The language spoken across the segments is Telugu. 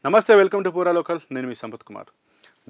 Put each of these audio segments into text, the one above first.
నమస్తే, వెల్కమ్ టు పూరా లోకల్. నేను మీ Sampath Kumar.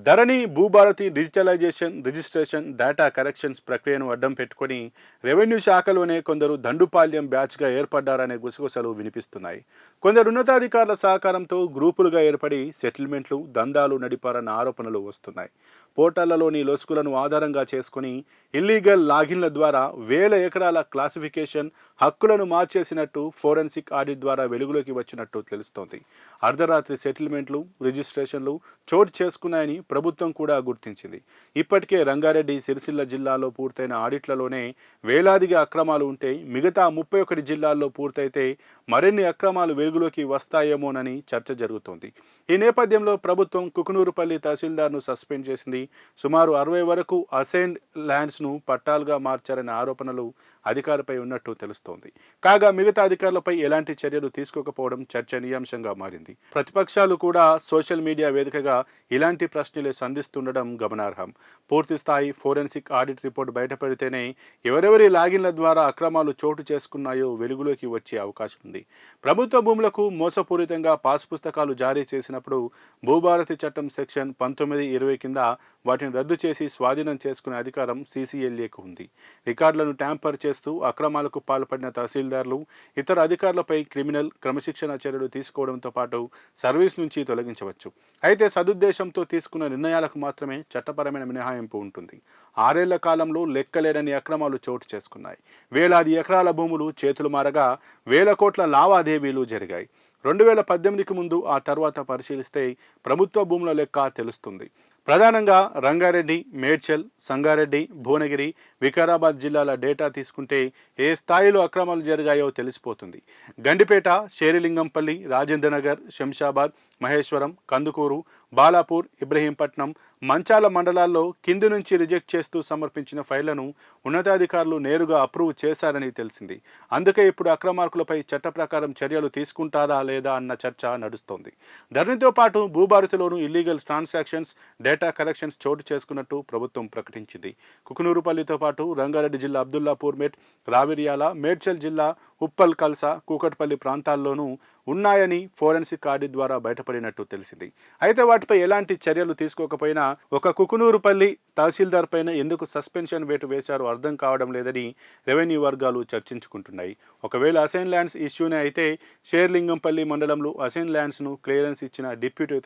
Dharani Bhubharati digitalisation, registration, data corrections ప్రక్రియను అడ్డం పెట్టుకొని రెవెన్యూ శాఖలోనే కొందరు దండుపాల్యం బ్యాచ్గా ఏర్పడ్డారనే గుసగుసలు వినిపిస్తున్నాయి. కొందరు ఉన్నతాధికారుల సహకారంతో గ్రూపులుగా ఏర్పడి సెటిల్మెంట్లు, దందాలు నడిపారన్న ఆరోపణలు వస్తున్నాయి. పోర్టళ్లలోని లొసుగులను ఆధారంగా చేసుకుని ఇల్లీగల్ లాగిన్ల ద్వారా వేల ఎకరాల క్లాసిఫికేషన్ హక్కులను మార్చేసినట్టు ఫోరెన్సిక్ ఆడిట్ ద్వారా వెలుగులోకి వచ్చినట్టు తెలుస్తోంది. అర్ధరాత్రి సెటిల్మెంట్లు, రిజిస్ట్రేషన్లు చోటు చేసుకున్నాయని ప్రభుత్వం కూడా గుర్తించింది. ఇప్పటికే రంగారెడ్డి, సిరిసిల్ల జిల్లాలో పూర్తయిన ఆడిట్లలోనే వేలాదిగా అక్రమాలు ఉంటే మిగతా 31 జిల్లాల్లో పూర్తయితే మరిన్ని అక్రమాలు వెలుగులోకి వస్తాయేమోనని చర్చ జరుగుతోంది. ఈ నేపథ్యంలో ప్రభుత్వం కుకునూరుపల్లి తహసీల్దార్ను సస్పెండ్ చేసింది. సుమారు 60 వరకు అసైన్డ్ ల్యాండ్స్ను పట్టాలుగా మార్చారనే ఆరోపణలు అధికారులపై ఉన్నట్టు తెలుస్తోంది. కాగా మిగతా అధికారులపై ఎలాంటి చర్యలు తీసుకోకపోవడం చర్చనీయాంశంగా మారింది. ప్రతిపక్షాలు కూడా సోషల్ మీడియా వేదికగా ఇలాంటి ప్రశ్నలే సంధిస్తుండడం గమనార్హం. పూర్తిస్థాయి ఫోరెన్సిక్ ఆడిట్ రిపోర్ట్ బయటపడితేనే ఎవరెవరి లాగిన్ల ద్వారా అక్రమాలు చోటు చేసుకున్నాయో వెలుగులోకి వచ్చే అవకాశం ఉంది. ప్రభుత్వ భూములకు మోసపూరితంగా పాస్ పుస్తకాలు జారీ చేసినప్పుడు భూభారతి చట్టం సెక్షన్ 19(20) కింద వాటిని రద్దు చేసి స్వాధీనం చేసుకునే అధికారం సీసీఎల్ఏకు ఉంది. రికార్డులను ట్యాంపర్ చేస్తూ అక్రమాలకు పాల్పడిన తహసీల్దార్లు, ఇతర అధికారులపై క్రిమినల్ క్రమశిక్షణ చర్యలు తీసుకోవడంతో పాటు సర్వీస్ నుంచి తొలగించవచ్చు. అయితే సదుద్దేశంతో తీసుకున్న నిర్ణయాలకు మాత్రమే చట్టపరమైన మినహాయింపు ఉంటుంది. 6 ఏళ్ల కాలంలో లెక్కలేనని అక్రమాలు చోటు చేసుకున్నాయి. వేలాది ఎకరాల భూములు చేతులు మారగా వేల కోట్ల లావాదేవీలు జరిగాయి. 2018కి ముందు, ఆ తర్వాత పరిశీలిస్తే ప్రభుత్వ భూముల లెక్క తెలుస్తుంది. ప్రధానంగా రంగారెడ్డి, మేడ్చల్, సంగారెడ్డి, భువనగిరి, వికారాబాద్ జిల్లాల డేటా తీసుకుంటే ఏ స్థాయిలో అక్రమాలు జరిగాయో తెలిసిపోతుంది. గండిపేట, శేరిలింగంపల్లి, రాజేంద్రనగర్, శంషాబాద్, మహేశ్వరం, కందుకూరు, బాలాపూర్, ఇబ్రహీంపట్నం, మంచాల మండలాల్లో కింది నుంచి రిజెక్ట్ చేస్తూ సమర్పించిన ఫైళ్లను ఉన్నతాధికారులు నేరుగా అప్రూవ్ చేశారని తెలిసింది. అందుకే ఇప్పుడు అక్రమార్కులపై చట్ట ప్రకారం చర్యలు తీసుకుంటారా లేదా అన్న చర్చ నడుస్తోంది. ధరణితో పాటు భూభారతిలోనూ ఇల్లీగల్ ట్రాన్సాక్షన్స్, డేటా కరెక్షన్స్ చోటు చేసుకున్నట్టు ప్రభుత్వం ప్రకటించింది. కుకునూరుపల్లితో పాటు రంగారెడ్డి జిల్లా అబ్దుల్లాపూర్ మెట్, రావిర్యాల, మేడ్చల్ జిల్లా ఉప్పల్, కల్సా, కూకట్పల్లి ప్రాంతాల్లోనూ ఉన్నాయని ఫోరెన్సిక్ ఆడిట్ ద్వారా బయటపడినట్టు తెలిసింది. అయితే వాటిపై ఎలాంటి చర్యలు తీసుకోకపోయినా ఒక కుకునూరుపల్లి తహసీల్దార్ పైన ఎందుకు సస్పెన్షన్ వేటు వేశారో అర్థం కావడం లేదని రెవెన్యూ వర్గాలు చర్చించుకుంటున్నాయి. ఒకవేళ అసైన్ ల్యాండ్స్ ఇష్యూనే అయితే శేర్లింగంపల్లి మండలంలో అసైన్ ల్యాండ్స్ను క్లియరెన్స్ ఇచ్చిన డిప్యూటీ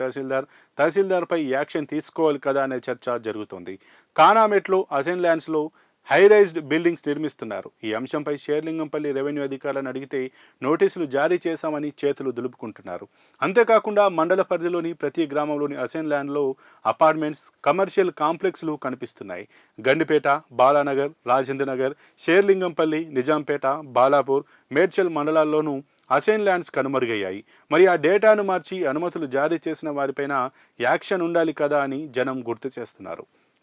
తహసీల్దార్పై యాక్షన్ తీసుకోవాలి కదా అనే చర్చ జరుగుతోంది. కానామెట్లో అసైన్ ల్యాండ్స్లో హైరైజ్డ్ బిల్డింగ్స్ నిర్మిస్తున్నారు. ఈ అంశంపై శేర్లింగంపల్లి రెవెన్యూ అధికారులను అడిగితే నోటీసులు జారీ చేశామని చేతులు దులుపుకుంటున్నారు. అంతేకాకుండా మండల పరిధిలోని ప్రతి గ్రామంలోని అసైన్ ల్యాండ్లో అపార్ట్మెంట్స్, కమర్షియల్ కాంప్లెక్స్లు కనిపిస్తున్నాయి. గండిపేట, బాలానగర్, రాజేంద్రనగర్, శేర్లింగంపల్లి, నిజాంపేట, బాలాపూర్, మేడ్చల్ మండలాల్లోనూ అసైన్ ల్యాండ్స్ కనుమరుగయ్యాయి. మరి ఆ డేటాను మార్చి అనుమతులు జారీ చేసిన వారిపైన యాక్షన్ ఉండాలి కదా అని జనం గుర్తు చేస్తున్నారు.